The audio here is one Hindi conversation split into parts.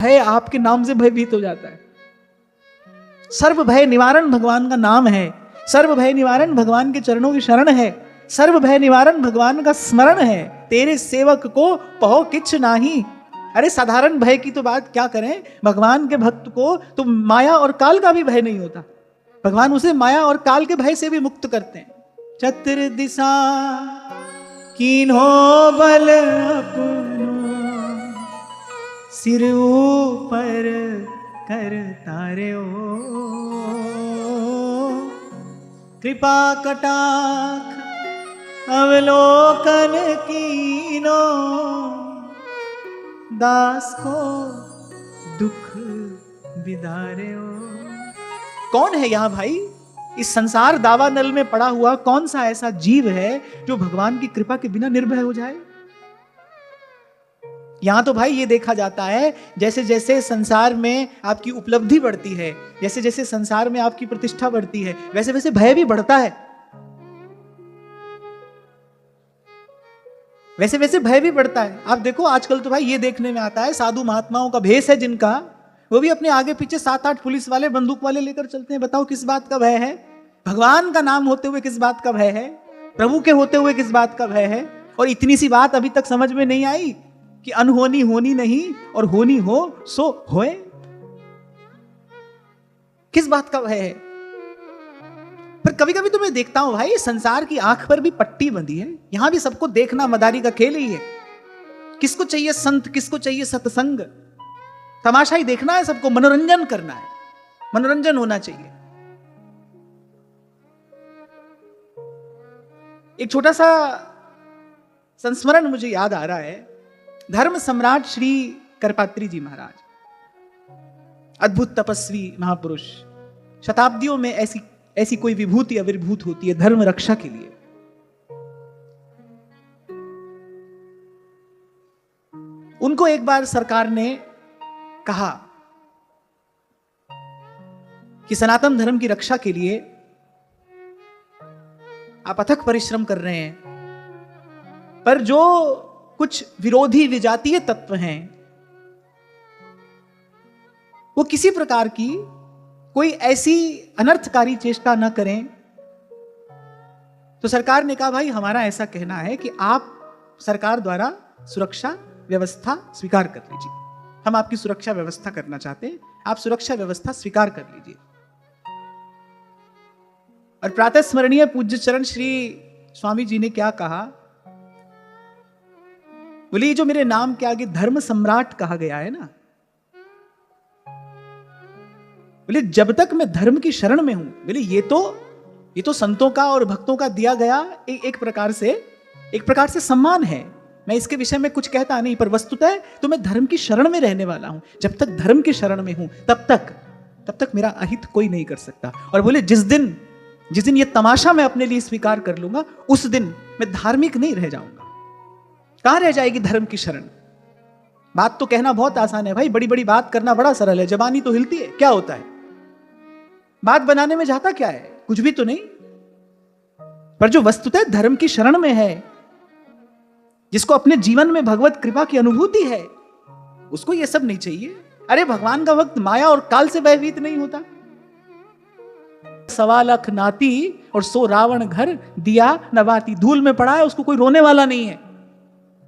भय आपके नाम से भयभीत हो जाता है। सर्व भय निवारण भगवान का नाम है, सर्व भय निवारण भगवान के चरणों की शरण है, सर्व भय निवारण भगवान का स्मरण है। तेरे सेवक को पहो किछ नाही। अरे साधारण भय की तो बात क्या करें, भगवान के भक्त को तो माया और काल का भी भय नहीं होता। भगवान उसे माया और काल के भय से भी मुक्त करते हैं। चतुर दिशा कीन्हो बल अपनो, सिर ऊपर कर तारे ओ। कृपा कटाक्ष अवलोकन कीनो, दास को दुख बिदारे ओ। कौन है यहां भाई? इस संसार दावानल में पड़ा हुआ कौन सा ऐसा जीव है जो भगवान की कृपा के बिना निर्भय हो जाए? यहां तो भाई ये देखा जाता है, जैसे जैसे संसार में आपकी उपलब्धि बढ़ती है, जैसे जैसे संसार में आपकी प्रतिष्ठा बढ़ती है, वैसे वैसे भय भी बढ़ता है, वैसे वैसे भय भी बढ़ता है। आप देखो आजकल तो भाई ये देखने में आता है, साधु महात्माओं का भेष है जिनका, वो भी अपने आगे पीछे 7-8 पुलिस वाले बंदूक वाले लेकर चलते हैं। बताओ किस बात का भय है? भगवान का नाम होते हुए किस बात का भय है? प्रभु के होते हुए किस बात का भय है? और इतनी सी बात अभी तक समझ में नहीं आई कि अनहोनी होनी नहीं और होनी हो सो होए। किस बात का भय है? पर कभी कभी तो मैं देखता हूं भाई, संसार की आंख पर भी पट्टी बंधी है। यहां भी सबको देखना मदारी का खेल ही है। किसको चाहिए संत, किसको चाहिए सत्संग, तमाशा ही देखना है सबको, मनोरंजन करना है, मनोरंजन होना चाहिए। एक छोटा सा संस्मरण मुझे याद आ रहा है। धर्म सम्राट श्री करपात्री जी महाराज, अद्भुत तपस्वी महापुरुष, शताब्दियों में ऐसी कोई विभूति आविर्भूत होती है धर्म रक्षा के लिए। उनको एक बार सरकार ने कहा कि सनातन धर्म की रक्षा के लिए आप अथक परिश्रम कर रहे हैं, पर जो कुछ विरोधी विजातीय तत्व हैं वो किसी प्रकार की कोई ऐसी अनर्थकारी चेष्टा न करें। तो सरकार ने कहा भाई हमारा ऐसा कहना है कि आप सरकार द्वारा सुरक्षा व्यवस्था स्वीकार कर लीजिए, हम आपकी सुरक्षा व्यवस्था करना चाहते हैं, आप सुरक्षा व्यवस्था स्वीकार कर लीजिए। और प्रातः स्मरणीय पूज्य चरण श्री स्वामी जी ने क्या कहा? बोले ये जो मेरे नाम के आगे धर्म सम्राट कहा गया है ना, बोले जब तक मैं धर्म की शरण में हूं, बोले ये तो संतों का और भक्तों का दिया गया एक प्रकार से सम्मान है। मैं इसके विषय में कुछ कहता नहीं, पर वस्तुतः तो मैं धर्म की शरण में रहने वाला हूं। जब तक धर्म की शरण में हूं तब तक मेरा अहित कोई नहीं कर सकता। और बोले जिस दिन ये तमाशा मैं अपने लिए स्वीकार कर लूंगा, उस दिन मैं धार्मिक नहीं रह जाऊंगा। कहां रह जाएगी धर्म की शरण? बात तो कहना बहुत आसान है भाई, बड़ी बड़ी बात करना बड़ा सरल है। जबानी तो हिलती है, क्या होता है? बात बनाने में जाता क्या है? कुछ भी तो नहीं। पर जो वस्तुतः धर्म की शरण में है, जिसको अपने जीवन में भगवत कृपा की अनुभूति है, उसको ये सब नहीं चाहिए। अरे भगवान का भक्त माया और काल से भयभीत नहीं होता। 1.25 लाख नाती और 100 रावण घर दिया नवाती, धूल में पड़ा है, उसको कोई रोने वाला नहीं है।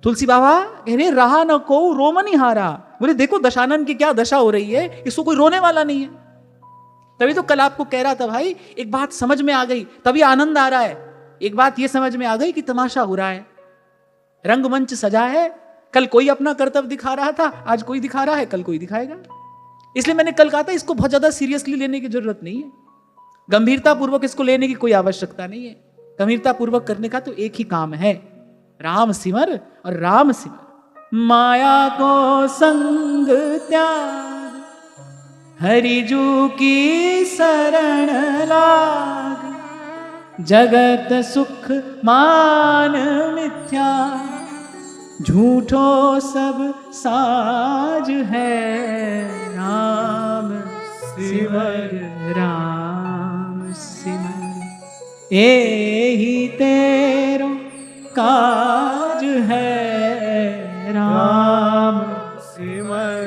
तुलसी बाबा कह रहे रहा न को रोमनी हारा। बोले देखो दशानन की क्या दशा हो रही है, इसको कोई रोने वाला नहीं है। तभी तो कल आपको कह रहा था भाई, एक बात समझ में आ गई तभी आनंद आ रहा है। एक बात यह समझ में आ गई कि तमाशा हो रहा है, रंगमंच सजा है। कल कोई अपना कर्तव्य दिखा रहा था, आज कोई दिखा रहा है, कल कोई दिखाएगा। इसलिए मैंने कल कहा था इसको बहुत ज्यादा सीरियसली लेने की जरूरत नहीं है, गंभीरता पूर्वक इसको लेने की कोई आवश्यकता नहीं है। गंभीरता पूर्वक करने का तो एक ही काम है, राम सिमर और राम सिमर। माया को संग त्याग, हरिजू की शरण लाग। जगत सुख मान मिथ्या, झूठो सब साज है। राम सिमर राम सिमर, एही तेरो काज है। राम सिमर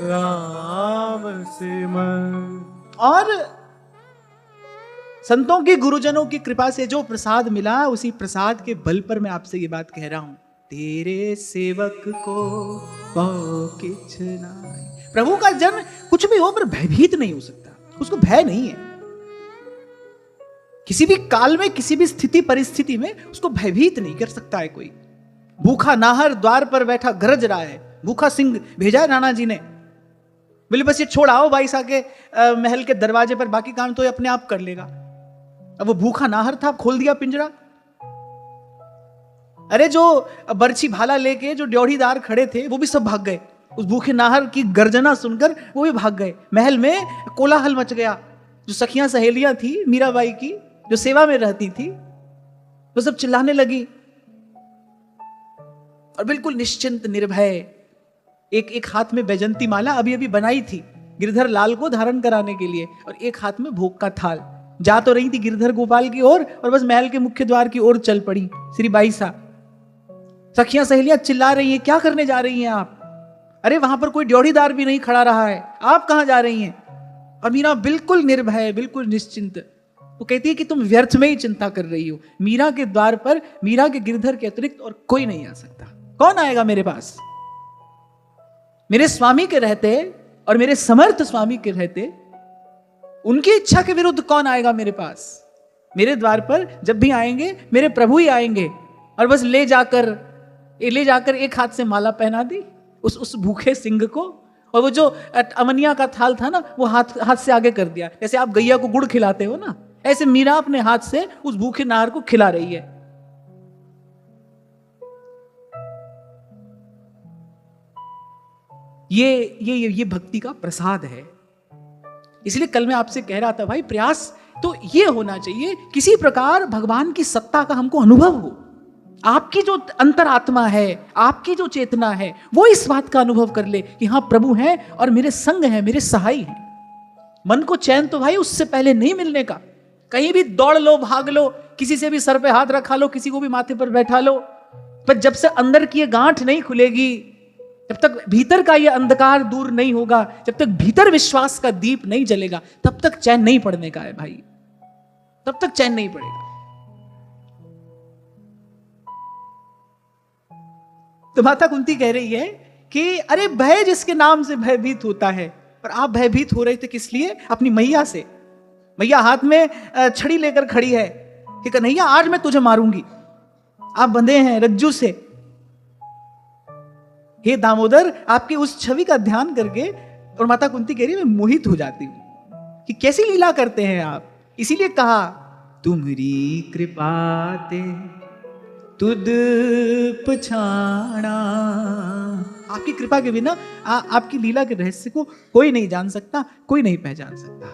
राम नाम सिमर। और संतों की, गुरुजनों की कृपा से जो प्रसाद मिला, उसी प्रसाद के बल पर मैं आपसे ये बात कह रहा हूं, तेरे सेवक को बहु किछ नाई। प्रभु का जन कुछ भी हो पर भयभीत नहीं हो सकता, उसको भय नहीं है। किसी भी काल में, किसी भी स्थिति परिस्थिति में उसको भयभीत नहीं कर सकता है कोई। भूखा नाहर द्वार पर बैठा गरज रहा है, भूखा सिंह भेजा है राणा जी ने, बोले बस ये छोड़ आओ भाई साहब के महल के दरवाजे पर, बाकी काम तो ये अपने आप कर लेगा। अब वो भूखा नाहर था, खोल दिया पिंजरा। अरे जो बर्छी भाला लेके जो ड्योढ़ीदार खड़े थे वो भी सब भाग गए, उस भूखे नाहर की गर्जना सुनकर वो भी भाग गए। महल में कोलाहल मच गया। जो सखियां सहेलियां थी मीराबाई की, जो सेवा में रहती थी, वो सब चिल्लाने लगी और बिल्कुल निश्चिंत निर्भय, एक हाथ में बैजंती माला अभी अभी बनाई थी गिरधर लाल को धारण कराने के लिए, और एक हाथ में भोग का थाल। जा तो रही थी गिरधर गोपाल की ओर और बस महल के मुख्य द्वार की ओर चल पड़ी श्री बाई सा। सखियां सहेलियां चिल्ला रही हैं, क्या करने जा रही हैं आप? अरे वहां पर कोई ड्योढ़ीदार भी नहीं खड़ा रहा है, आप कहां जा रही हैं? और मीरा बिल्कुल निर्भय, बिल्कुल निश्चिंत। वो कहती है कि तुम व्यर्थ में ही चिंता कर रही हो। मीरा के द्वार पर, मीरा के गिरधर के अतिरिक्त और कोई नहीं आ सकता। कौन आएगा मेरे पास? मेरे स्वामी के रहते और मेरे समर्थ स्वामी के रहते, उनकी इच्छा के विरुद्ध कौन आएगा मेरे पास? मेरे द्वार पर जब भी आएंगे मेरे प्रभु ही आएंगे, और बस ले जाकर एक हाथ से माला पहना दी उस भूखे सिंह को, और वो जो अमनिया का थाल था ना, वो हाथ से आगे कर दिया। जैसे आप गैया को गुड़ खिलाते हो ना, ऐसे मीरा अपने हाथ से उस भूखे नार को खिला रही है। ये भक्ति का प्रसाद है। इसलिए कल मैं आपसे कह रहा था भाई, प्रयास तो ये होना चाहिए किसी प्रकार भगवान की सत्ता का हमको अनुभव हो। आपकी जो अंतरात्मा है, आपकी जो चेतना है, वो इस बात का अनुभव कर ले कि हाँ प्रभु हैं और मेरे संग हैं, मेरे सहाय हैं। मन को चैन तो भाई उससे पहले नहीं मिलने का। कहीं भी दौड़ लो, भाग लो, किसी से भी सर पे हाथ रखा लो, किसी को भी माथे पर बैठा लो, पर जब से अंदर की ये गांठ नहीं खुलेगी, जब तक भीतर का ये अंधकार दूर नहीं होगा, जब तक भीतर विश्वास का दीप नहीं जलेगा, तब तक चैन नहीं पड़ने का है भाई, तब तक चैन नहीं पड़ेगा। तो माता कुंती कह रही है कि अरे भय जिसके नाम से भयभीत होता है, पर आप भयभीत हो रहे थे किस लिए? अपनी मैया से। मैया हाथ में छड़ी लेकर खड़ी है कि कन्हैया आज मैं तुझे मारूंगी, आप बंधे हैं रज्जू से। हे दामोदर, आपकी उस छवि का ध्यान करके, और माता कुंती कह रही है मैं मोहित हो जाती हूं कि कैसी लीला करते हैं आप। इसीलिए कहा तुमरी कृपा ते तुद पछाना। आपकी कृपा के बिना आपकी लीला के रहस्य को कोई नहीं जान सकता, कोई नहीं पहचान सकता।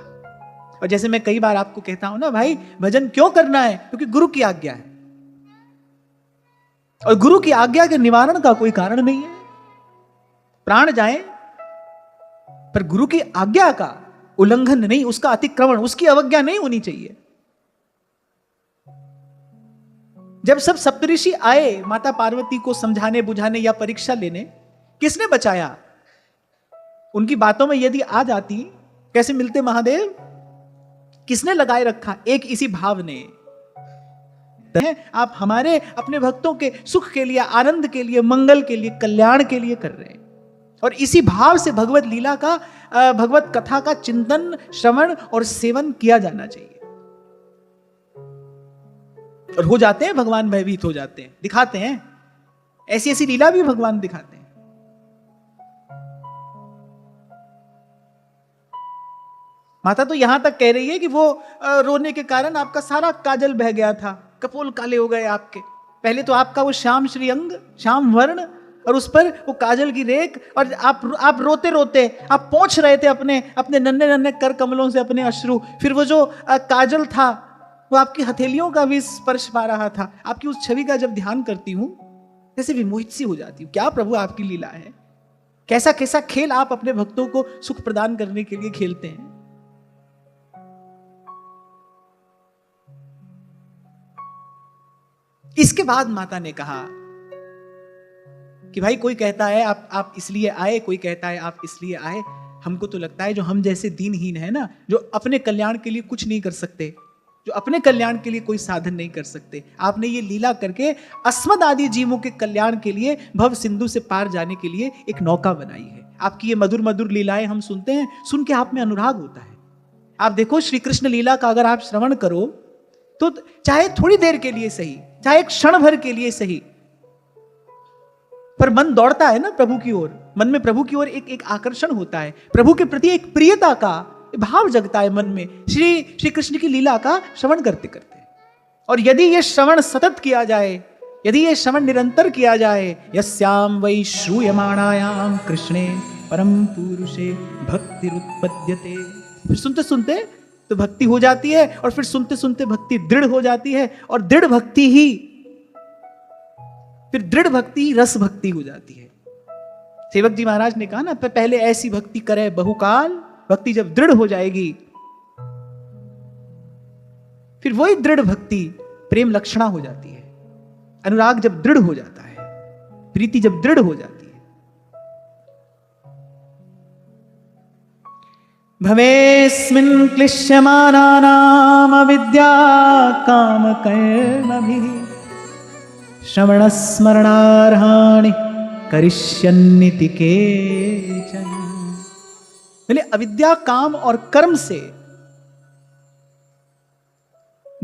और जैसे मैं कई बार आपको कहता हूं ना भाई, भजन क्यों करना है? क्योंकि गुरु की आज्ञा है, और गुरु की आज्ञा के निवारण का कोई कारण नहीं है। प्राण जाए पर गुरु की आज्ञा का उल्लंघन नहीं, उसका अतिक्रमण, उसकी अवज्ञा नहीं होनी चाहिए। जब सब सप्तऋषि आए माता पार्वती को समझाने बुझाने या परीक्षा लेने, किसने बचाया? उनकी बातों में यदि आ जाती, कैसे मिलते महादेव? किसने लगाए रखा? एक इसी भाव ने। आप हमारे अपने भक्तों के सुख के लिए, आनंद के लिए, मंगल के लिए, कल्याण के लिए कर रहे हैं, और इसी भाव से भगवत लीला का, भगवत कथा का चिंतन, श्रवण और सेवन किया जाना चाहिए। और हो जाते हैं भगवान भयभीत हो जाते हैं, दिखाते हैं ऐसी ऐसी लीला भी भगवान दिखाते हैं। माता तो यहां तक कह रही है कि वो रोने के कारण आपका सारा काजल बह गया था, कपोल काले हो गए आपके। पहले तो आपका वो श्याम श्री अंग, श्याम वर्ण, और उस पर वो काजल की रेख, और आप रोते रोते आप पोंछ रहे थे अपने अपने नन्हे नन्हे कर कमलों से अपने अश्रु। फिर वो जो काजल था वो आपकी हथेलियों का भी स्पर्श पा रहा था। आपकी उस छवि का जब ध्यान करती हूं, जैसे विमोहित सी हो जाती हूं। क्या प्रभु आपकी लीला है, कैसा कैसा खेल आप अपने भक्तों को सुख प्रदान करने के लिए खेलते हैं। इसके बाद माता ने कहा कि भाई कोई कहता है आप इसलिए आए, कोई कहता है आप इसलिए आए, हमको तो लगता है जो हम जैसे दीनहीन है ना, जो अपने कल्याण के लिए कुछ नहीं कर सकते, जो अपने कल्याण के लिए कोई साधन नहीं कर सकते, आपने ये लीला करके अस्मद आदि जीवों के कल्याण के लिए, भव सिंधु से पार जाने के लिए एक नौका बनाई है। आपकी ये मधुर मधुर लीलाएं हम सुनते हैं, सुन के आप में अनुराग होता है। आप देखो श्री कृष्ण लीला का अगर आप श्रवण करो तो चाहे थोड़ी देर के लिए सही, चाहे एक क्षण भर के लिए सही, पर मन दौड़ता है ना प्रभु की ओर, मन में प्रभु की ओर एक आकर्षण होता है, प्रभु के प्रति एक प्रियता का भाव जगता है मन में श्री कृष्ण की लीला का श्रवण करते करते। और यदि ये श्रवण सतत किया जाए, यदि ये श्रवण निरंतर किया जाए, यस्याम वै श्रूयमाणायाम कृष्णे परम पुरुषे भक्तिरुत्पद्यते, फिर सुनते सुनते तो भक्ति हो जाती है, और फिर सुनते सुनते भक्ति दृढ़ हो जाती है, और दृढ़ भक्ति ही फिर दृढ़ भक्ति रस भक्ति हो जाती है। सेवक जी महाराज ने कहा ना, पहले ऐसी भक्ति करे बहुकाल, भक्ति जब दृढ़ हो जाएगी फिर वही दृढ़ भक्ति प्रेम लक्षणा हो जाती है। अनुराग जब दृढ़ हो जाता है, प्रीति जब दृढ़ हो जाती है। भवेस्मिन् क्लिश्यमानानाम् अविद्या काम कर्मभिः श्रवण स्मरणार्हाणि करिष्यन्निति केचन। बोले अविद्या काम और कर्म से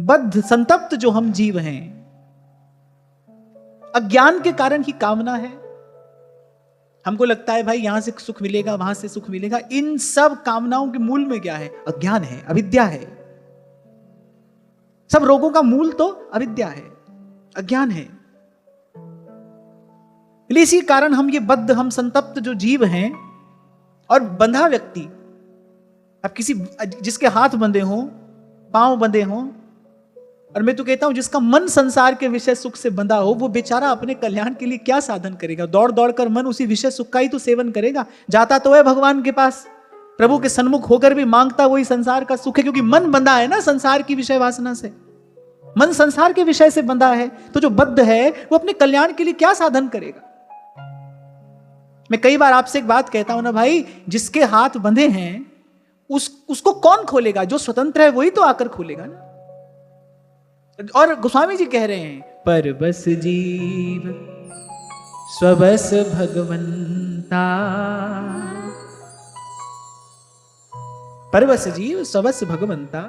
बद्ध संतप्त जो हम जीव हैं, अज्ञान के कारण ही कामना है। हमको लगता है भाई यहां से सुख मिलेगा, वहां से सुख मिलेगा। इन सब कामनाओं के मूल में क्या है? अज्ञान है, अविद्या है। सब रोगों का मूल तो अविद्या है, अज्ञान है। इसी कारण हम ये बद्ध, हम संतप्त जो जीव हैं, और बंधा व्यक्ति, अब किसी जिसके हाथ बंधे हों, पांव बंधे हों, और मैं तो कहता हूं जिसका मन संसार के विषय सुख से बंधा हो, वो बेचारा अपने कल्याण के लिए क्या साधन करेगा? दौड़ दौड़ कर मन उसी विषय सुख का ही तो सेवन करेगा। जाता तो है भगवान के पास, प्रभु के सन्मुख होकर भी मांगता वही संसार का सुख है, क्योंकि मन बंधा है ना संसार की विषय वासना से। मन संसार के विषय से बंधा है, तो जो बद्ध है वो अपने कल्याण के लिए क्या साधन करेगा? मैं कई बार आपसे एक बात कहता हूं ना भाई, जिसके हाथ बंधे हैं उसको कौन खोलेगा? जो स्वतंत्र है वही तो आकर खोलेगा ना। और गोस्वामी जी कह रहे हैं, पर बस जीव स्वबस भगवंता, पर बस जीव स्वबस भगवंता,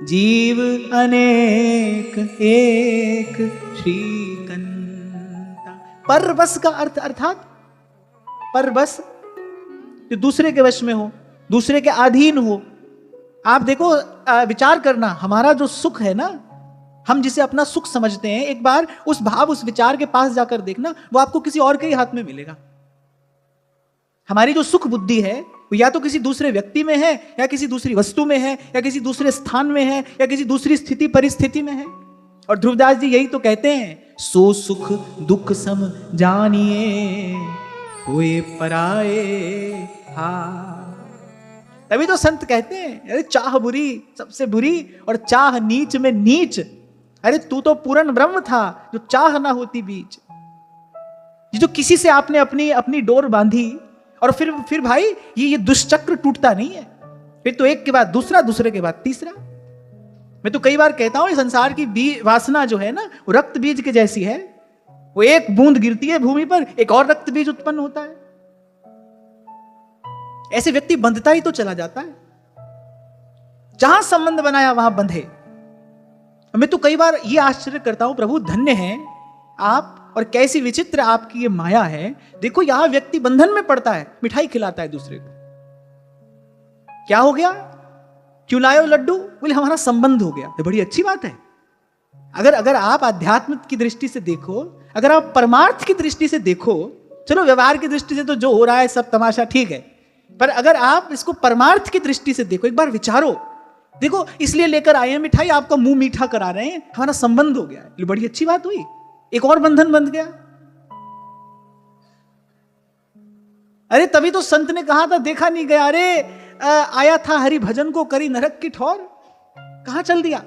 जीव अनेक एक श्रीकंता। परवश का अर्थ अर्थात परवश जो दूसरे के वश में हो, दूसरे के अधीन हो। आप देखो, विचार करना, हमारा जो सुख है ना, हम जिसे अपना सुख समझते हैं, एक बार उस भाव, उस विचार के पास जाकर देखना, वो आपको किसी और के ही हाथ में मिलेगा। हमारी जो सुख बुद्धि है वो या तो किसी दूसरे व्यक्ति में है, या किसी दूसरी वस्तु में है, या किसी दूसरे स्थान में है, या किसी दूसरी स्थिति परिस्थिति में है। और ध्रुवदास जी यही तो कहते हैं, सो सुख दुख सम जानिए हुए पराए हार। तभी तो संत कहते हैं, अरे चाह बुरी सबसे बुरी और चाह नीच में नीच। अरे तू तो पूर्ण ब्रह्म था, जो चाह ना होती बीच। जो किसी से आपने अपनी डोर बांधी, और फिर भाई ये दुष्चक्र टूटता नहीं है। फिर तो एक के बाद दूसरा, दूसरे के बाद तीसरा। मैं तो कई बार कहता हूं, संसार की वासना जो है ना, वो रक्त बीज के जैसी है। वो एक बूंद गिरती है भूमि पर, एक और रक्त बीज उत्पन्न होता है। ऐसे व्यक्ति बंधता ही तो चला जाता है। जहां संबंध बनाया वहां बंधे। मैं तो कई बार ये आश्चर्य करता हूं, प्रभु धन्य हैं आप, और कैसी विचित्र आपकी ये माया है। देखो यहां व्यक्ति बंधन में पड़ता है, मिठाई खिलाता है दूसरे को। क्या हो गया? क्यों लायो लड्डू? बोले हमारा संबंध हो गया। तो बड़ी अच्छी बात है। अगर आप आध्यात्म की दृष्टि से देखो, अगर आप परमार्थ की दृष्टि से देखो, चलो व्यवहार की दृष्टि से तो जो हो रहा है सब तमाशा ठीक है, पर अगर आप इसको परमार्थ की दृष्टि से देखो, एक बार विचारो। देखो इसलिए लेकर आए हैं मिठाई, आपका मुंह मीठा करा रहे हैं, हमारा संबंध हो गया है। बड़ी अच्छी बात हुई, एक और बंधन बंध गया। अरे तभी तो संत ने कहा था, देखा नहीं गया, अरे आया था हरि भजन को करी नरक की ठौर। कहां चल दिया?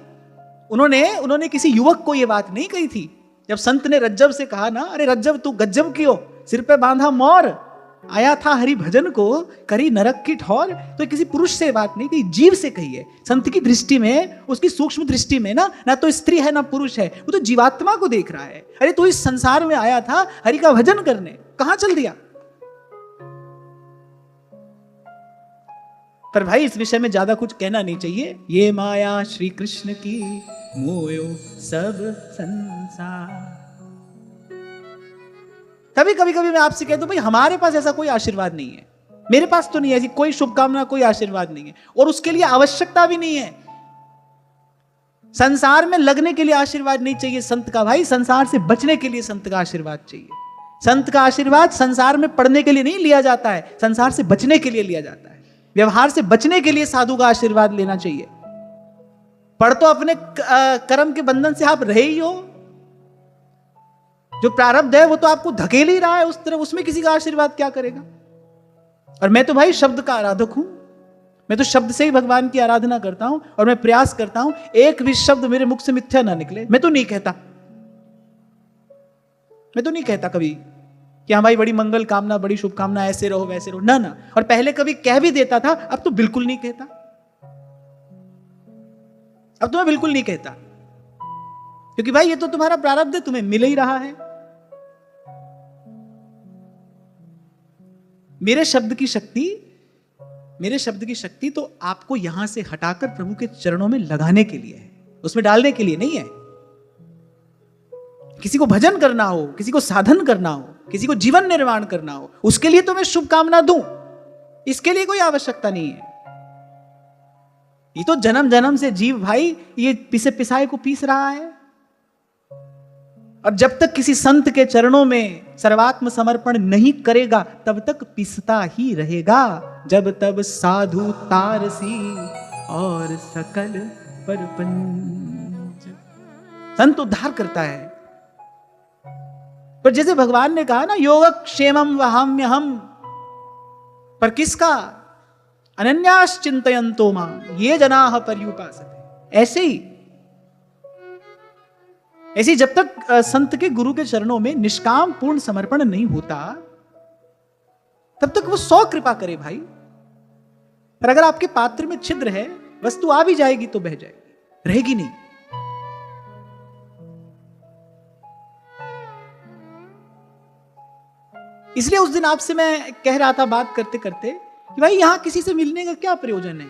उन्होंने किसी युवक को यह बात नहीं कही थी। जब संत ने रज्जब से कहा ना, अरे रज्जब तू गज्जब क्यों, सिर पे बांधा मोर, आया था हरि भजन को, करी नरक की ठौर। तो किसी पुरुष से बात नहीं कही, जीव से कही है। संत की दृष्टि में, उसकी सूक्ष्म दृष्टि में ना तो स्त्री है ना पुरुष है, वो तो जीवात्मा को देख रहा है। अरे तू इस संसार में आया था हरि का भजन करने, कहां चल दिया? पर भाई इस विषय में ज्यादा कुछ कहना नहीं चाहिए। ये माया श्री कृष्ण की, मोयो सब संसार। तभी कभी कभी मैं आपसे कहता हूं भाई हमारे पास ऐसा कोई आशीर्वाद नहीं है, मेरे पास तो नहीं है ऐसी कोई शुभकामना, कोई आशीर्वाद नहीं है, और उसके लिए आवश्यकता भी नहीं है। संसार में लगने के लिए आशीर्वाद नहीं चाहिए संत का भाई, संसार से बचने के लिए संत का आशीर्वाद चाहिए। संत का आशीर्वाद संसार में पढ़ने के लिए नहीं लिया जाता है, संसार से बचने के लिए लिया जाता है। व्यवहार से बचने के लिए साधु का आशीर्वाद लेना चाहिए। पढ़ तो अपने कर्म के बंधन से आप रहे ही हो, जो प्रारब्ध है वो तो आपको धकेल ही रहा है उस तरफ, उसमें किसी का आशीर्वाद क्या करेगा? और मैं तो भाई शब्द का आराधक हूं, मैं तो शब्द से ही भगवान की आराधना करता हूं, और मैं प्रयास करता हूं एक भी शब्द मेरे मुख से मिथ्या ना निकले। मैं तो नहीं कहता कभी कि हाँ भाई बड़ी मंगल कामना, बड़ी शुभकामना, ऐसे रहो वैसे रहो, ना। और पहले कभी कह भी देता था, अब तो बिल्कुल नहीं कहता। अब तो मैं बिल्कुल नहीं कहता, क्योंकि भाई ये तो तुम्हारा प्रारब्ध है, तुम्हें मिल ही रहा है। मेरे शब्द की शक्ति तो आपको यहां से हटाकर प्रभु के चरणों में लगाने के लिए है, उसमें डालने के लिए नहीं है। किसी को भजन करना हो, किसी को साधन करना हो, किसी को जीवन निर्माण करना हो, उसके लिए तो मैं शुभकामना दूं, इसके लिए कोई आवश्यकता नहीं है। ये तो जन्म जन्म से जीव भाई ये पिसे पिसाए को पीस रहा है, और जब तक किसी संत के चरणों में सर्वात्म समर्पण नहीं करेगा तब तक पिसता ही रहेगा। जब तब साधु तारसी और सकल परपंच। संत उद्धार करता है। पर जैसे भगवान ने कहा ना, योगक्षेमं वहाम्यहम्, पर किसका? अनन्यास चिंतयन्तो मां ये जनाः पर्युपासते। ऐसे ही जब तक संत के गुरु के चरणों में निष्काम पूर्ण समर्पण नहीं होता तब तक वो 100 कृपा करे भाई। पर अगर आपके पात्र में छिद्र है, वस्तु आ भी जाएगी तो बह जाएगी, रहेगी नहीं। इसलिए उस दिन आपसे मैं कह रहा था बात करते करते कि भाई यहां किसी से मिलने का क्या प्रयोजन है,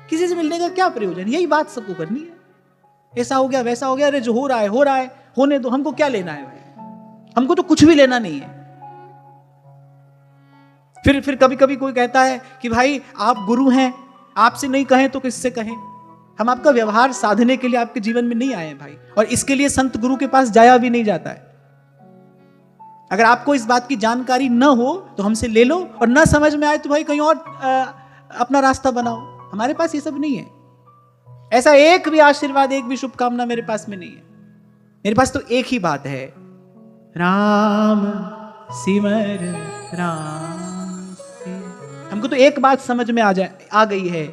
किसी से मिलने का क्या प्रयोजन? यही बात सबको करनी है। ऐसा हो गया वैसा हो गया, अरे जो हो रहा है होने दो, हमको क्या लेना है भाई, हमको तो कुछ भी लेना नहीं है। फिर कभी कभी कोई कहता है कि भाई आप गुरु हैं, आपसे नहीं कहें तो किससे कहें? हम आपका व्यवहार साधने के लिए आपके जीवन में नहीं आए भाई, और इसके लिए संत गुरु के पास जाया भी नहीं जाता है। अगर आपको इस बात की जानकारी न हो तो हमसे ले लो, और ना समझ में आए तो भाई कहीं और अपना रास्ता बनाओ। हमारे पास ये सब नहीं है। ऐसा एक भी आशीर्वाद, एक भी शुभकामना मेरे पास में नहीं है। मेरे पास तो एक ही बात है, राम सिमर राम से। हमको तो एक बात समझ में आ गई है,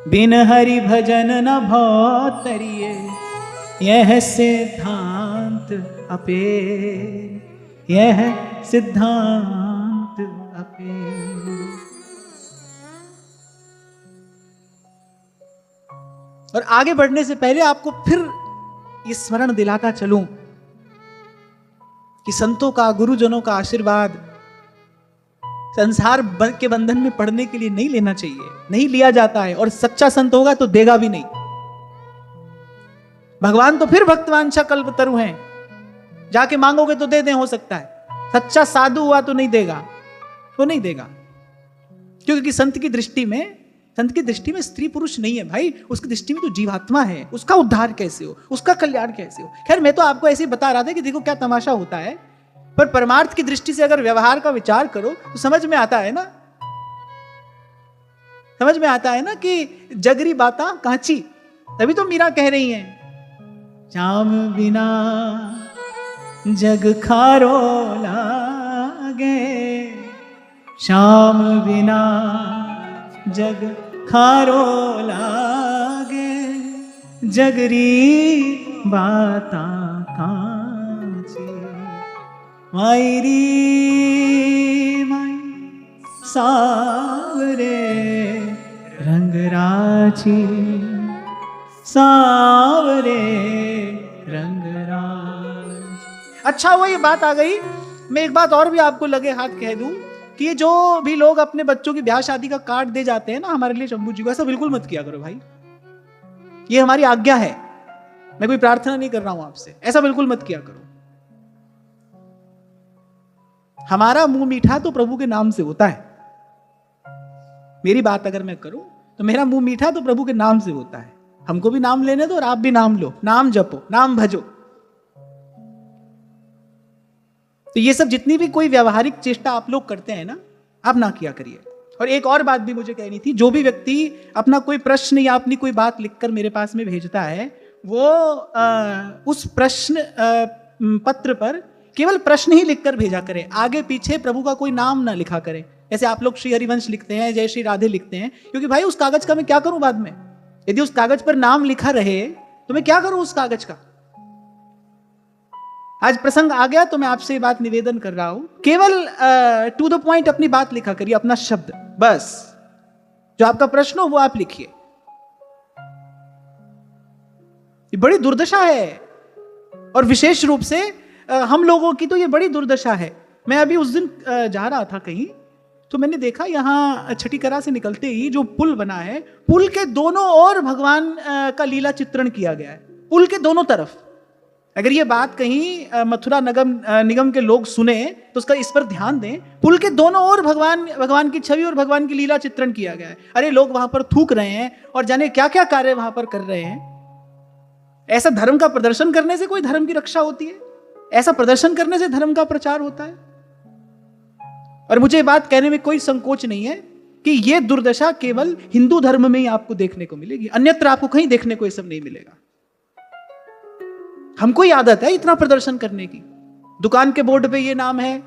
बिन हरि भजन न भौतरिये, यह सिद्धांत अपे, यह सिद्धांत अपे। और आगे बढ़ने से पहले आपको फिर ये स्मरण दिलाता चलूं कि संतों का, गुरुजनों का आशीर्वाद संसार के बंधन में पड़ने के लिए नहीं लेना चाहिए, नहीं लिया जाता है। और सच्चा संत होगा तो देगा भी नहीं। भगवान तो फिर भक्तवांछा कल्पतरु हैं, जाके मांगोगे तो दे दें, हो सकता है। सच्चा साधु हुआ तो नहीं देगा, वो नहीं देगा, क्योंकि संत की दृष्टि में स्त्री पुरुष नहीं है भाई, उसकी दृष्टि में तो जीवात्मा है। उसका उद्धार कैसे हो, उसका कल्याण कैसे हो? खैर मैं तो आपको ऐसे ही बता रहा था कि देखो क्या तमाशा होता है, पर परमार्थ की दृष्टि से अगर व्यवहार का विचार करो तो समझ में आता है ना कि जगरी बाता कांची। तभी तो मीरा कह रही हैं, श्याम बिना जग खारो लागे, श्याम बिना जग खारो लागे, जगरी बाता कांची। मायरी माई सावरे रंगराची सावरे रंगराज। अच्छा हुआ ये बात आ गई। मैं एक बात और भी आपको लगे हाथ कह दूं कि ये जो भी लोग अपने बच्चों की ब्याह शादी का कार्ड दे जाते हैं ना हमारे लिए शंभू जी को, ऐसा बिल्कुल मत किया करो भाई। ये हमारी आज्ञा है, मैं कोई प्रार्थना नहीं कर रहा हूं आपसे, ऐसा बिल्कुल मत किया करो। हमारा मुंह मीठा तो प्रभु के नाम से होता है। मेरी बात अगर मैं करूं तो मेरा मुंह मीठा तो प्रभु के नाम से होता है। हमको भी नाम लेने दो और आप भी नाम लो, नाम जपो, नाम भजो। तो ये सब जितनी भी कोई व्यावहारिक चेष्टा आप लोग करते हैं ना, आप ना किया करिए। और एक और बात भी मुझे कहनी थी, जो भी व्यक्ति अपना कोई प्रश्न या अपनी कोई बात लिखकर मेरे पास में भेजता है, वो उस प्रश्न पत्र पर केवल प्रश्न ही लिखकर भेजा करे, आगे पीछे प्रभु का कोई नाम ना लिखा करे। जैसे आप लोग श्री हरिवंश लिखते हैं, जय श्री राधे लिखते हैं, क्योंकि भाई उस कागज का मैं क्या करूं बाद में? यदि उस कागज पर नाम लिखा रहे तो मैं क्या करूं उस कागज का? आज प्रसंग आ गया तो मैं आपसे ये बात निवेदन कर रहा हूं, केवल टू द पॉइंट अपनी बात लिखा करिए, अपना शब्द, बस जो आपका प्रश्न हो वो आप लिखिए। ये बड़ी दुर्दशा है, और विशेष रूप से हम लोगों की तो ये बड़ी दुर्दशा है। मैं अभी उस दिन जा रहा था कहीं, तो मैंने देखा यहाँ छठीकरा से निकलते ही जो पुल बना है, पुल के दोनों ओर भगवान का लीला चित्रण किया गया है, पुल के दोनों तरफ। अगर ये बात कहीं मथुरा निगम के लोग सुने तो उसका इस पर ध्यान दें। पुल के दोनों ओर भगवान की छवि और भगवान की लीला चित्रण किया गया है। अरे लोग वहां पर थूक रहे हैं और जाने क्या क्या कार्य वहां पर कर रहे हैं। ऐसा धर्म का प्रदर्शन करने से कोई धर्म की रक्षा होती है? ऐसा प्रदर्शन करने से धर्म का प्रचार होता है? और मुझे बात कहने में कोई संकोच नहीं है कि यह दुर्दशा केवल हिंदू धर्म में ही आपको देखने को मिलेगी, अन्यत्र आपको कहीं देखने को यह सब नहीं मिलेगा। हमको ही आदत है इतना प्रदर्शन करने की, दुकान के बोर्ड पे ये नाम है।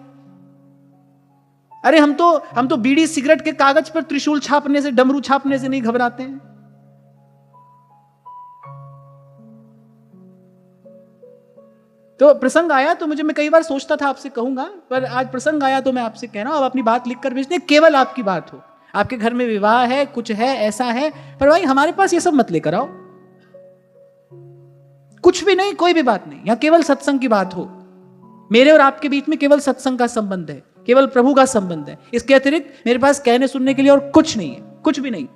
अरे हम तो बीड़ी सिगरेट के कागज पर त्रिशूल छापने से, डमरू छापने से नहीं घबराते हैं। तो प्रसंग आया तो मैं कई बार सोचता था आपसे कहूंगा, पर आज प्रसंग आया तो मैं आपसे कह रहा हूं, अब अपनी बात लिखकर भेजते, केवल आपकी बात हो। आपके घर में विवाह है, कुछ है, ऐसा है, पर भाई हमारे पास ये सब मत लेकर आओ। कुछ भी नहीं, कोई भी बात नहीं, यहां केवल सत्संग की बात हो। मेरे और आपके बीच में केवल सत्संग का संबंध है, केवल प्रभु का संबंध है। इसके अतिरिक्त मेरे पास कहने सुनने के लिए और कुछ नहीं है, कुछ भी नहीं।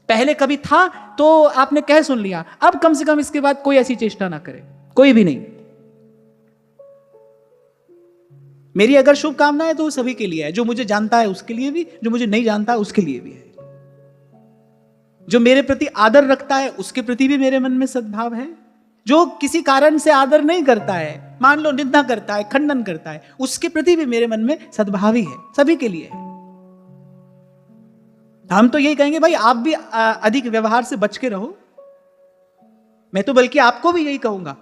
पहले कभी था तो आपने कह सुन लिया, अब कम से कम इसके बाद कोई ऐसी चेष्टा ना करे, कोई भी नहीं। मेरी अगर शुभकामना है तो वो सभी के लिए है, जो मुझे जानता है उसके लिए भी, जो मुझे नहीं जानता उसके लिए भी है। जो मेरे प्रति आदर रखता है उसके प्रति भी मेरे मन में सद्भाव है। जो किसी कारण से आदर नहीं करता है, मान लो निंदा करता है, खंडन करता है, उसके प्रति भी मेरे मन में सद्भाव ही है, सभी के लिए है। हम तो यही कहेंगे भाई आप भी अधिक व्यवहार से बच के रहो। मैं तो बल्कि आपको भी यही कहूंगा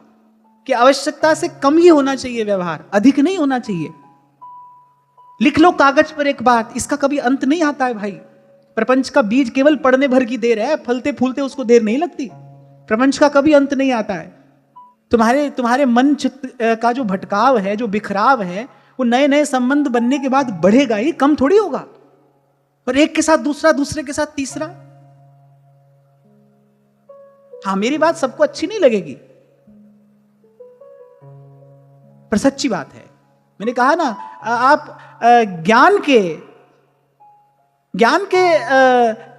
कि आवश्यकता से कम ही होना चाहिए व्यवहार, अधिक नहीं होना चाहिए। लिख लो कागज पर एक बात, इसका कभी अंत नहीं आता है भाई। प्रपंच का बीज केवल पड़ने भर की देर है, फलते फूलते उसको देर नहीं लगती। प्रपंच का कभी अंत नहीं आता है। तुम्हारे मन चित्त का जो भटकाव है, जो बिखराव है, वो नए नए संबंध बनने के बाद बढ़ेगा ही, कम थोड़ी होगा। पर एक के साथ दूसरा, दूसरे के साथ तीसरा। हाँ, मेरी बात सबको अच्छी नहीं लगेगी, पर सच्ची बात है। मैंने कहा ना, आप ज्ञान के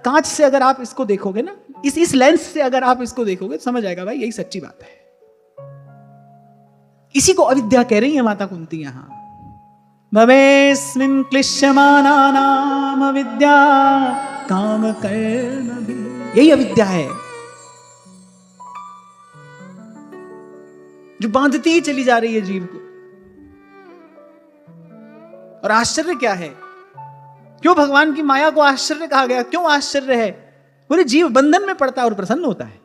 कांच से अगर आप इसको देखोगे ना, इस लेंस से अगर आप इसको देखोगे, समझ आएगा भाई यही सच्ची बात है। इसी को अविद्या कह रही है माता कुंती यहां। भवेस्मिन् क्लिश्यमानानाम अविद्या काम कर्म भी, यही अविद्या है जो बांधती ही चली जा रही है जीव को। और आश्चर्य क्या है, क्यों भगवान की माया को आश्चर्य कहा गया? क्यों आश्चर्य है? बोले जीव बंधन में पड़ता है और प्रसन्न होता है,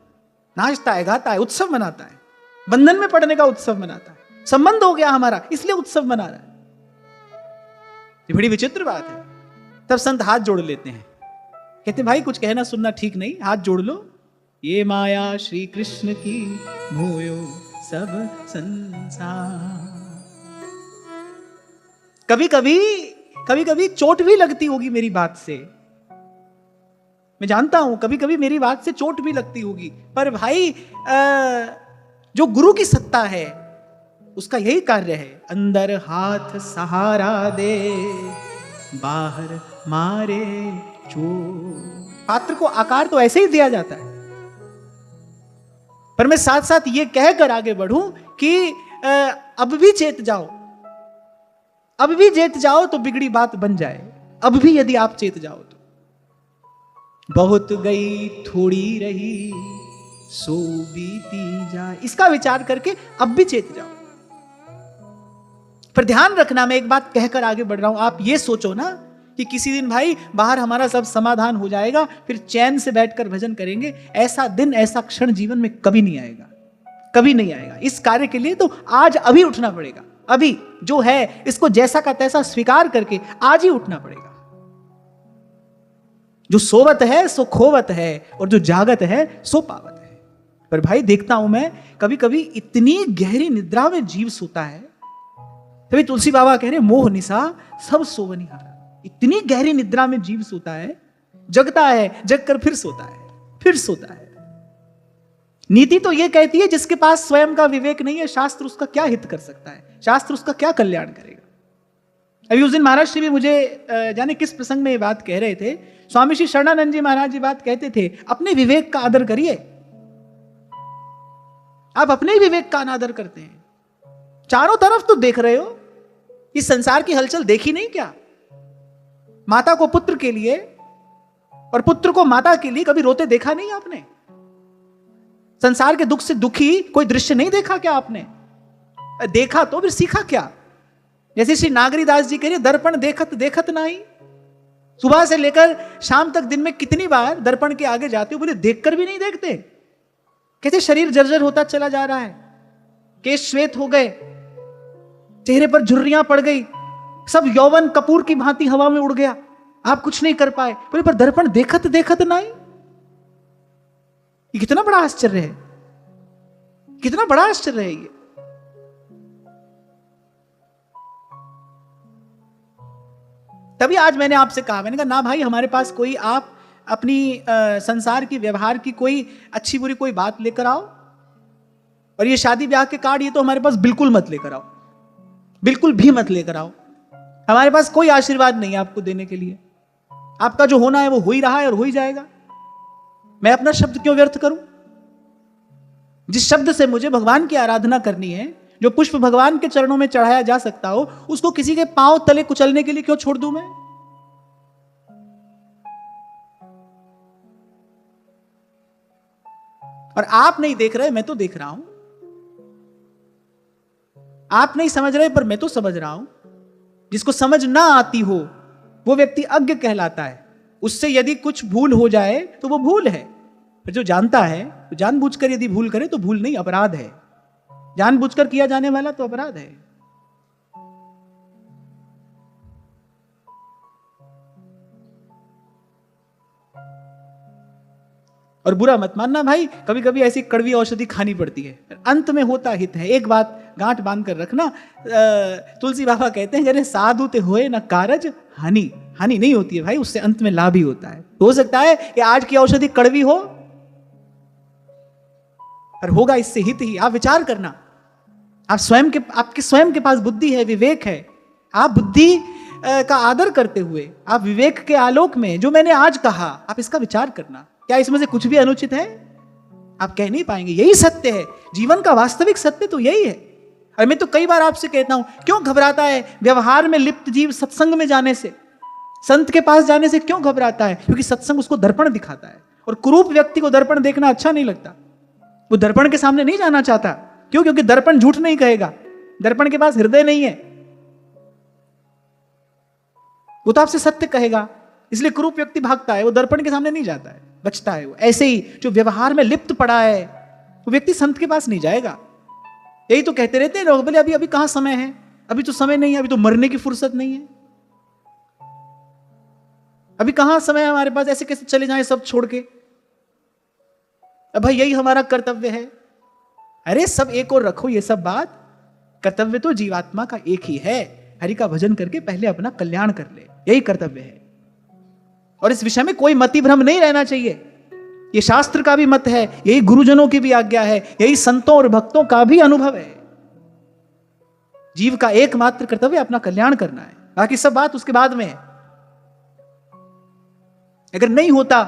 नाचता है, गाता है, उत्सव मनाता है। बंधन में पड़ने का उत्सव मनाता है। संबंध हो गया हमारा, इसलिए उत्सव मना रहा है। ये बड़ी विचित्र बात है। तब संत हाथ जोड़ लेते हैं, कहते भाई कुछ कहना सुनना ठीक नहीं, हाथ जोड़ लो। ये माया श्री कृष्ण की भूयो सब संसार। कभी कभी चोट भी लगती होगी मेरी बात से, मैं जानता हूं कभी कभी मेरी बात से चोट भी लगती होगी, पर भाई जो गुरु की सत्ता है उसका यही कार्य है, अंदर हाथ सहारा दे बाहर मारे चोट। पात्र को आकार तो ऐसे ही दिया जाता है, पर मैं साथ साथ ये कहकर आगे बढ़ूं कि अब भी चेत जाओ, अब भी चेत जाओ तो बिगड़ी बात बन जाए। अब भी यदि आप चेत जाओ तो बहुत गई थोड़ी रही सो बीती जाए, इसका विचार करके अब भी चेत जाओ। पर ध्यान रखना, मैं एक बात कहकर आगे बढ़ रहा हूं, आप ये सोचो ना कि किसी दिन भाई बाहर हमारा सब समाधान हो जाएगा, फिर चैन से बैठकर भजन करेंगे। ऐसा दिन, ऐसा क्षण जीवन में कभी नहीं आएगा, कभी नहीं आएगा। इस कार्य के लिए तो आज अभी उठना पड़ेगा, अभी जो है इसको जैसा का तैसा स्वीकार करके आज ही उठना पड़ेगा। जो सोवत है सो खोवत है और जो जागत है सो पावत है। पर भाई देखता हूं मैं कभी कभी इतनी गहरी निद्रा में जीव सोता है, तभी तुलसी बाबा कह रहे मोह निशा सब सोवनिहारा। इतनी गहरी निद्रा में जीव सोता है, जगता है, जग कर फिर सोता है, फिर सोता है। नीति तो यह कहती है जिसके पास स्वयं का विवेक नहीं है, शास्त्र उसका क्या हित कर सकता है, शास्त्र उसका क्या कल्याण करेगा। अभी उस दिन महाराज श्री भी मुझे जाने किस प्रसंग में ये बात कह रहे थे, स्वामी श्री शरणानंद जी महाराज जी बात कहते थे, अपने विवेक का आदर करिए। आप अपने ही विवेक का अनादर करते हैं। चारों तरफ तो देख रहे हो, इस संसार की हलचल देखी नहीं क्या? माता को पुत्र के लिए और पुत्र को माता के लिए कभी रोते देखा नहीं आपने? संसार के दुख से दुखी कोई दृश्य नहीं देखा क्या आपने? देखा तो फिर सीखा क्या? जैसे श्री नागरीदास जी कह रहे, दर्पण देखत देखत नहीं। सुबह से लेकर शाम तक दिन में कितनी बार दर्पण के आगे जाते हो, बोले देखकर भी नहीं देखते। कैसे शरीर जर्जर होता चला जा रहा है, केश श्वेत हो गए, चेहरे पर झुर्रियां पड़ गई, सब यौवन कपूर की भांति हवा में उड़ गया, आप कुछ नहीं कर पाए। बोले पर दर्पण देखत देखत नहीं। ये कितना बड़ा आश्चर्य है, कितना बड़ा आश्चर्य है ये। तभी आज मैंने आपसे कहा, मैंने कहा ना भाई हमारे पास कोई आप अपनी संसार की व्यवहार की कोई अच्छी बुरी कोई बात लेकर आओ, और ये शादी ब्याह के कार्ड ये तो हमारे पास बिल्कुल मत लेकर आओ, बिल्कुल भी मत लेकर आओ। हमारे पास कोई आशीर्वाद नहीं है आपको देने के लिए। आपका जो होना है वो हो ही रहा है और हो ही जाएगा। मैं अपना शब्द क्यों व्यर्थ करूं? जिस शब्द से मुझे भगवान की आराधना करनी है, जो पुष्प भगवान के चरणों में चढ़ाया जा सकता हो, उसको किसी के पांव तले कुचलने के लिए क्यों छोड़ दूं मैं? और आप नहीं देख रहे, मैं तो देख रहा हूं। आप नहीं समझ रहे, पर मैं तो समझ रहा हूं। जिसको समझ ना आती हो वो व्यक्ति अज्ञ कहलाता है। उससे यदि कुछ भूल हो जाए तो वो भूल है, पर जो जानता है तो जानबूझकर यदि भूल करे तो भूल नहीं, अपराध है। जानबूझकर किया जाने वाला तो अपराध है। और बुरा मत मानना भाई, कभी कभी ऐसी कड़वी औषधि खानी पड़ती है, अंत में होता हित है। एक बात गांठ बांध कर रखना, तुलसी बाबा कहते हैं जरे साधु ते होए न कारज हानि। हानि नहीं होती है भाई, उससे अंत में लाभ ही होता है। हो सकता है कि आज की औषधि कड़वी हो, पर होगा इससे हित ही। आप विचार करना, आप स्वयं के, आपके स्वयं के पास बुद्धि है, विवेक है। आप बुद्धि का आदर करते हुए, आप विवेक के आलोक में जो मैंने आज कहा, आप इसका विचार करना। क्या इसमें से कुछ भी अनुचित है? आप कह नहीं पाएंगे। यही सत्य है, जीवन का वास्तविक सत्य तो यही है। और मैं तो कई बार आपसे कहता हूं, क्यों घबराता है व्यवहार में लिप्त जीव सत्संग में जाने से, संत के पास जाने से क्यों घबराता है? क्योंकि सत्संग उसको दर्पण दिखाता है, और कुरूप व्यक्ति को दर्पण देखना अच्छा नहीं लगता। वो दर्पण के सामने नहीं जाना चाहता। क्यों? क्योंकि दर्पण झूठ नहीं कहेगा, दर्पण के पास हृदय नहीं है, वो तो आपसे सत्य कहेगा। इसलिए कुरूप व्यक्ति भागता है, वो दर्पण के सामने नहीं जाता है, बचता है वो। ऐसे ही जो व्यवहार में लिप्त पड़ा है वो व्यक्ति संत के पास नहीं जाएगा। यही तो कहते रहते हैं लोग, बोले अभी अभी कहां समय है, अभी तो समय नहीं है, अभी तो मरने की फुर्सत नहीं है, अभी कहां समय है हमारे पास, ऐसे कैसे चले जाएं सब छोड़ के। अब भाई यही हमारा कर्तव्य है। अरे सब एक और रखो ये सब बात, कर्तव्य तो जीवात्मा का एक ही है। हरि का भजन करके पहले अपना कल्याण कर ले, यही कर्तव्य है। और इस विषय में कोई मति भ्रम नहीं रहना चाहिए। ये शास्त्र का भी मत है, यही गुरुजनों की भी आज्ञा है, यही संतों और भक्तों का भी अनुभव है। जीव का एकमात्र कर्तव्य अपना कल्याण करना है, बाकी सब बात उसके बाद में है। अगर नहीं होता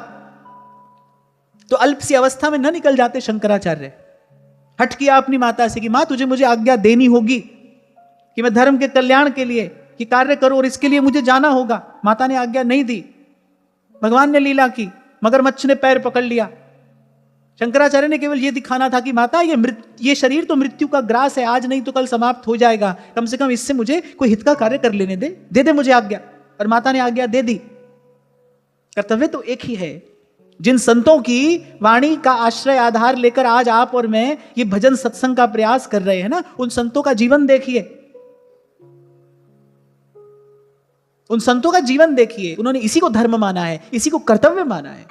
तो अल्प सी अवस्था में न निकल जाते शंकराचार्य। हट किया अपनी माता से कि मां तुझे मुझे आज्ञा देनी होगी कि मैं धर्म के कल्याण के लिए कि कार्य करूं और इसके लिए मुझे जाना होगा। माता ने आज्ञा नहीं दी, भगवान ने लीला की, मगरमच्छ ने पैर पकड़ लिया। शंकराचार्य ने केवल यह दिखाना था कि माता ये शरीर तो मृत्यु का ग्रास है, आज नहीं तो कल समाप्त हो जाएगा, कम से कम इससे मुझे कोई हित का कार्य कर लेने दे मुझे आज्ञा। और माता ने आज्ञा दे दी। कर्तव्य तो एक ही है। जिन संतों की वाणी का आश्रय आधार लेकर आज आप और मैं ये भजन सत्संग का प्रयास कर रहे हैं ना, उन संतों का जीवन देखिए, उन संतों का जीवन देखिए। उन्होंने इसी को धर्म माना है, इसी को कर्तव्य माना है।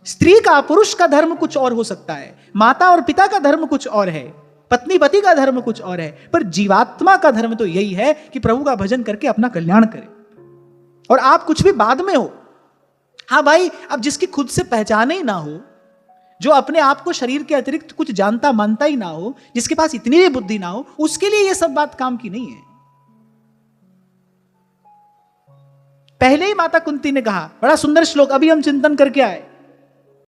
स्त्री का, पुरुष का धर्म कुछ और हो सकता है, माता और पिता का धर्म कुछ और है, पत्नी पति का धर्म कुछ और है, पर जीवात्मा का धर्म तो यही है कि प्रभु का भजन करके अपना कल्याण करे। और आप कुछ भी बाद में हो, हाँ भाई, अब जिसकी खुद से पहचान ही ना हो, जो अपने आप को शरीर के अतिरिक्त कुछ जानता मानता ही ना हो, जिसके पास इतनी भी बुद्धि ना हो, उसके लिए यह सब बात काम की नहीं है। पहले ही माता कुंती ने कहा, बड़ा सुंदर श्लोक, अभी हम चिंतन करके आए,